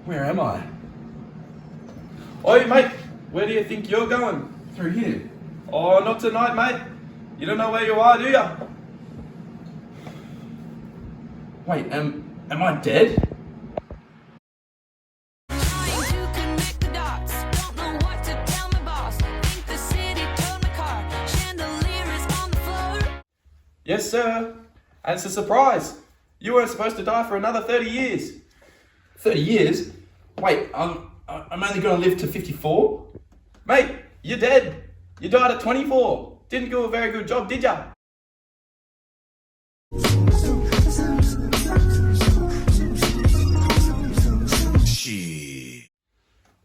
Where am I? Oi, mate, where do you think you're going? Through here. Oh, not tonight, mate. You don't know where you are, do ya? Wait, am I dead? Yes, sir. And it's a surprise. You weren't supposed to die for another 30 years. 30 years? Wait, I'm only gonna live to 54? Mate, you're dead. You died at 24. Didn't do a very good job, did ya?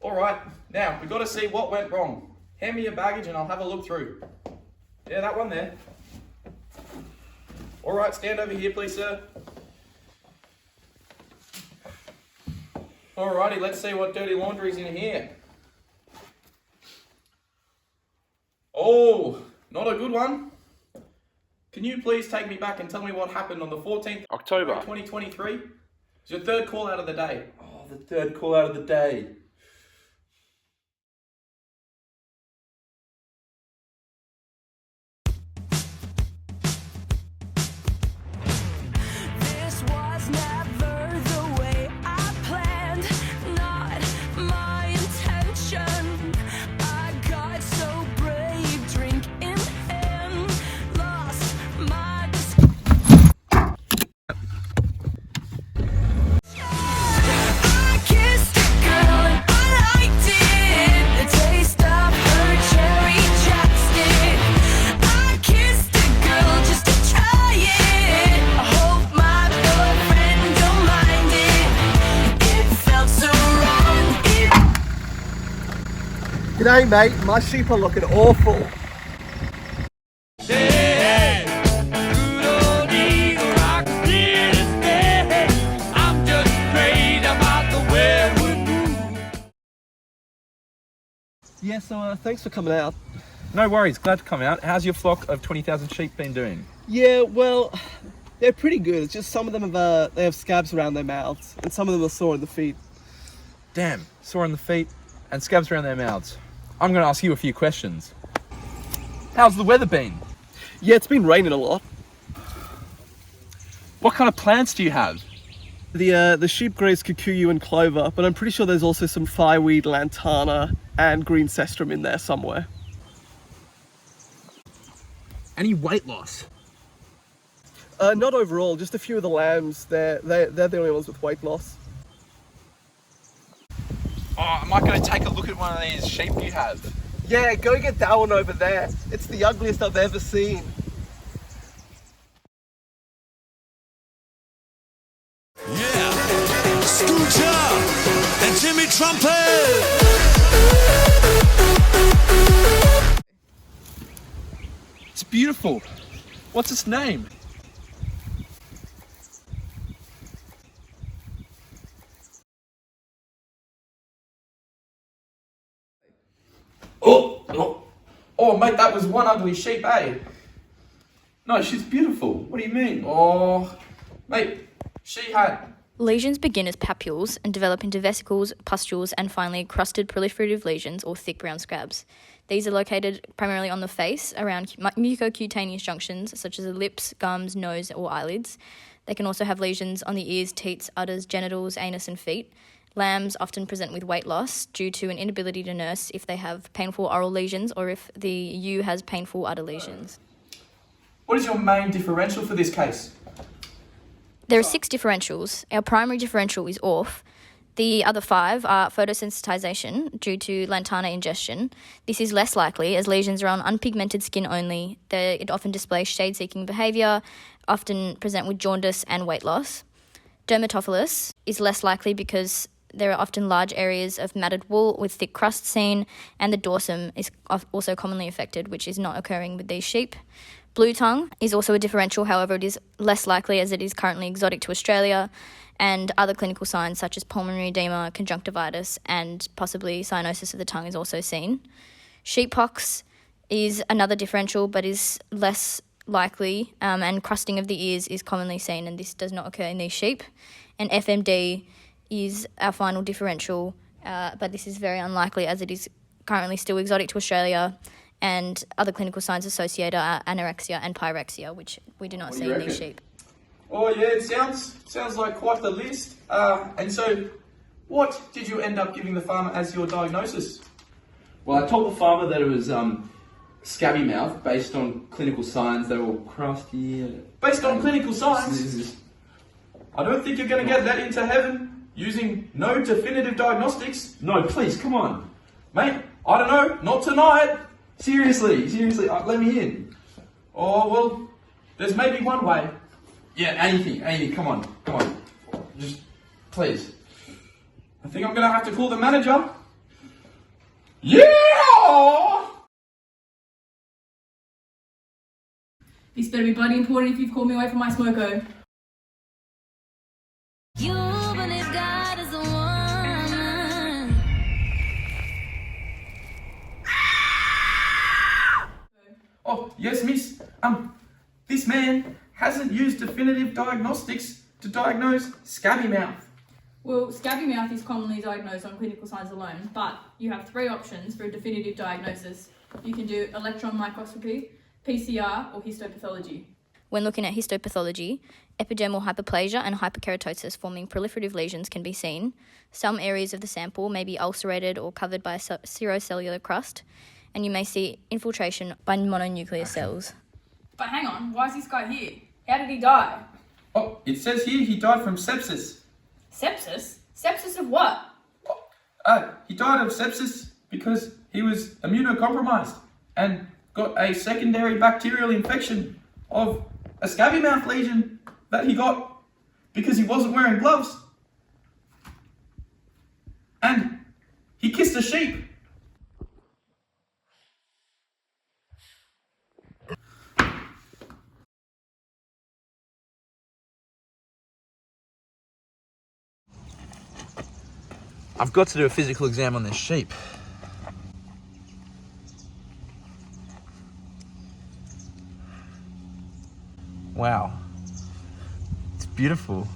Alright, now we've got to see what went wrong. Hand me your baggage and I'll have a look through. Yeah, that one there. Alright, stand over here please, sir. Alrighty, let's see what dirty laundry's in here. Oh, not a good one. Can you please take me back and tell me what happened on the 14th October 2023? It's your third call out of the day. Oh, the third call out of the day. G'day mate, my sheep are looking awful. Yeah, so thanks for coming out. No worries, glad to come out. How's your flock of 20,000 sheep been doing? Yeah, well, they're pretty good. It's just some of them they have scabs around their mouths, and some of them are sore in the feet. Damn, sore in the feet and scabs around their mouths. I'm going to ask you a few questions. How's the weather been? Yeah, it's been raining a lot. What kind of plants do you have? The sheep graze kikuyu and clover, but I'm pretty sure there's also some fireweed, lantana, and green cestrum in there somewhere. Any weight loss? Not overall, just a few of the lambs. They're the only ones with weight loss. Oh, am I going to take a look at one of these sheep you have? Yeah, go get that one over there. It's the ugliest I've ever seen. Yeah, Scooter and Jimmy Trumpet. It's beautiful. What's its name? Oh, mate, that was one ugly sheep, eh? No, she's beautiful. What do you mean? Oh, mate, she had... Lesions begin as papules and develop into vesicles, pustules, and finally crusted proliferative lesions or thick brown scabs. These are located primarily on the face, around mucocutaneous junctions such as the lips, gums, nose, or eyelids. They can also have lesions on the ears, teats, udders, genitals, anus, and feet. Lambs often present with weight loss due to an inability to nurse if they have painful oral lesions or if the ewe has painful udder lesions. What is your main differential for this case? There are 6 differentials. Our primary differential is ORF. The other 5 are photosensitization due to lantana ingestion. This is less likely as lesions are on unpigmented skin only. It often displays shade-seeking behaviour, often present with jaundice and weight loss. Dermatophilus is less likely because there are often large areas of matted wool with thick crust seen, and the dorsum is also commonly affected, which is not occurring with these sheep. Blue tongue is also a differential, however, it is less likely as it is currently exotic to Australia, and other clinical signs such as pulmonary edema, conjunctivitis, and possibly cyanosis of the tongue is also seen. Sheeppox is another differential, but is less likely, and crusting of the ears is commonly seen, and this does not occur in these sheep. And FMD is our final differential, but this is very unlikely as it is currently still exotic to Australia, and other clinical signs associated are anorexia and pyrexia, which we do not What do see you in these reckon? sheep. Oh yeah, it sounds like quite the list. And so, what did you end up giving the farmer as your diagnosis? Well, I told the farmer that it was scabby mouth based on clinical signs that were all crusty. Based on clinical signs, I don't think you're going to get let into heaven using no definitive diagnostics. No, please, come on. Mate, I don't know, not tonight. Seriously, let me in. Oh, well, there's maybe one way. Yeah, anything, come on. Just, please. I think I'm going to have to call the manager. Yeah! This better be bloody important if you've called me away from my smoko. You believe God is a woman. Oh, yes, miss. This man hasn't used definitive diagnostics to diagnose scabby mouth. Well, scabby mouth is commonly diagnosed on clinical signs alone, but you have 3 options for a definitive diagnosis. You can do electron microscopy, PCR, or histopathology. When looking at histopathology, epidermal hyperplasia and hyperkeratosis forming proliferative lesions can be seen. Some areas of the sample may be ulcerated or covered by a serocellular crust, and you may see infiltration by mononuclear cells. But hang on, why is this guy here? How did he die? Oh, it says here he died from sepsis. Sepsis? Sepsis of what? He died of sepsis because he was immunocompromised and got a secondary bacterial infection of a scabby mouth lesion that he got because he wasn't wearing gloves. And he kissed a sheep. I've got to do a physical exam on this sheep. Wow. It's beautiful.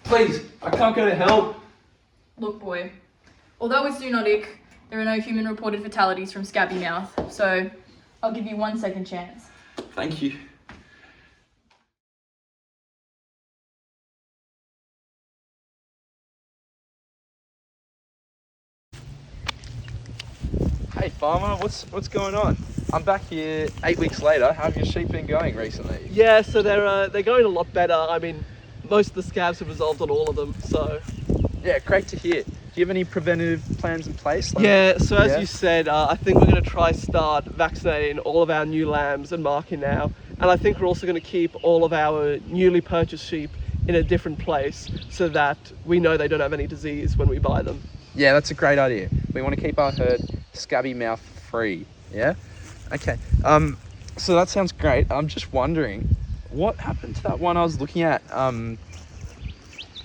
Please, I can't go to help. Look, boy, although it's zoonotic, there are no human reported fatalities from scabby mouth, so I'll give you 1 second chance. Thank you. Hey farmer, what's going on? I'm back here 8 weeks later. How have your sheep been going recently? Yeah, so they're going a lot better. I mean, most of the scabs have resolved on all of them, so... Yeah, great to hear. Do you have any preventative plans in place? Yeah, so as Yeah? you said, I think we're going to try start vaccinating all of our new lambs and marking now. And I think we're also going to keep all of our newly purchased sheep in a different place so that we know they don't have any disease when we buy them. Yeah, that's a great idea. We want to keep our herd scabby mouth free. Yeah? Okay. So that sounds great. I'm just wondering, what happened to that one I was looking at?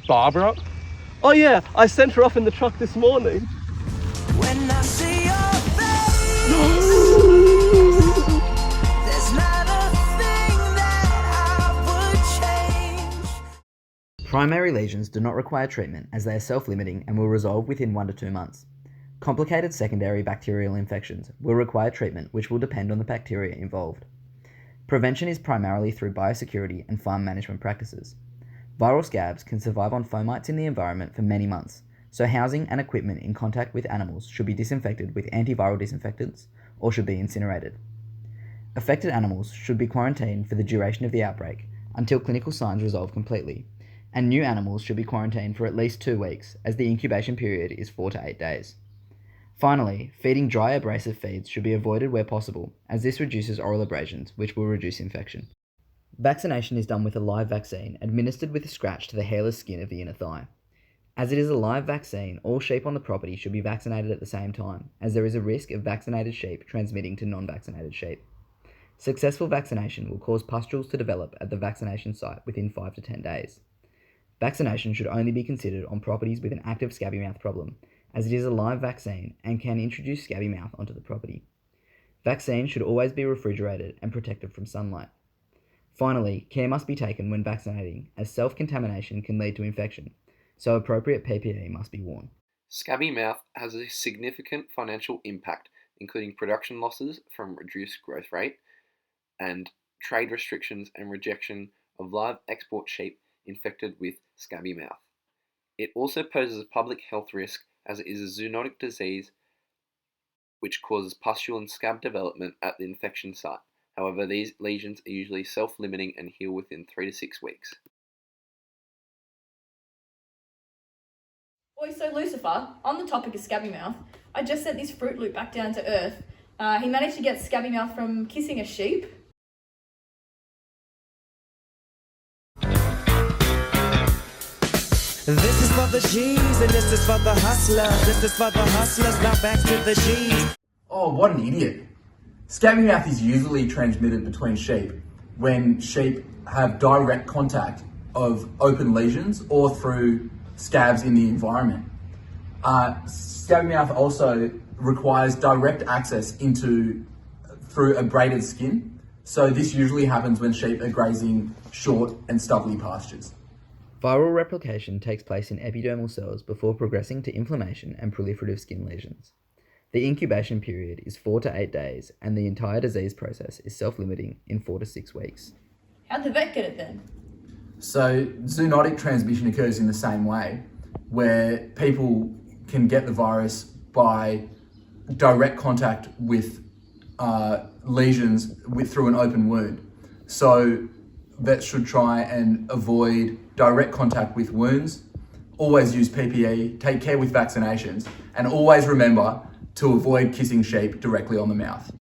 Barbara? Oh yeah, I sent her off in the truck this morning. When I see your face, there's not a thing that I would change. Primary lesions do not require treatment as they are self-limiting and will resolve within 1 to 2 months. Complicated secondary bacterial infections will require treatment which will depend on the bacteria involved. Prevention is primarily through biosecurity and farm management practices. Viral scabs can survive on fomites in the environment for many months, so housing and equipment in contact with animals should be disinfected with antiviral disinfectants or should be incinerated. Affected animals should be quarantined for the duration of the outbreak until clinical signs resolve completely, and new animals should be quarantined for at least 2 weeks as the incubation period is 4 to 8 days. Finally, feeding dry abrasive feeds should be avoided where possible, as this reduces oral abrasions, which will reduce infection. Vaccination is done with a live vaccine administered with a scratch to the hairless skin of the inner thigh. As it is a live vaccine, all sheep on the property should be vaccinated at the same time, as there is a risk of vaccinated sheep transmitting to non-vaccinated sheep. Successful vaccination will cause pustules to develop at the vaccination site within 5 to 10 days. Vaccination should only be considered on properties with an active scabby mouth problem, as it is a live vaccine and can introduce scabby mouth onto the property. Vaccines should always be refrigerated and protected from sunlight. Finally, care must be taken when vaccinating, as self-contamination can lead to infection, so appropriate PPE must be worn. Scabby mouth has a significant financial impact, including production losses from reduced growth rate and trade restrictions and rejection of live export sheep infected with scabby mouth. It also poses a public health risk as it is a zoonotic disease which causes pustule and scab development at the infection site. However, these lesions are usually self-limiting and heal within 3 to 6 weeks. Boy, so Lucifer, on the topic of scabby mouth, I just sent this Fruit Loop back down to Earth. He managed to get scabby mouth from kissing a sheep. This is for the G's and this is for the hustlers. This is for the hustlers, now back to the G's. Oh, what an idiot. Scabby mouth is usually transmitted between sheep when sheep have direct contact of open lesions or through scabs in the environment. Scabby mouth also requires direct access through abraded skin. So this usually happens when sheep are grazing short and stubbly pastures. Viral replication takes place in epidermal cells before progressing to inflammation and proliferative skin lesions. The incubation period is 4 to 8 days, and the entire disease process is self-limiting in 4 to 6 weeks. How'd the vet get it then? So zoonotic transmission occurs in the same way, where people can get the virus by direct contact with lesions through an open wound. So vets should try and avoid direct contact with wounds, always use PPE, take care with vaccinations, and always remember to avoid kissing sheep directly on the mouth.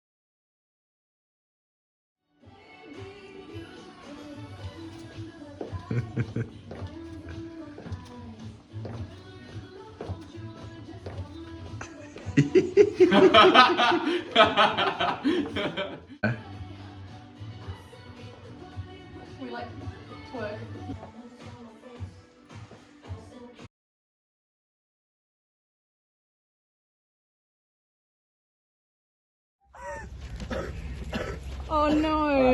We like twerk. Oh no!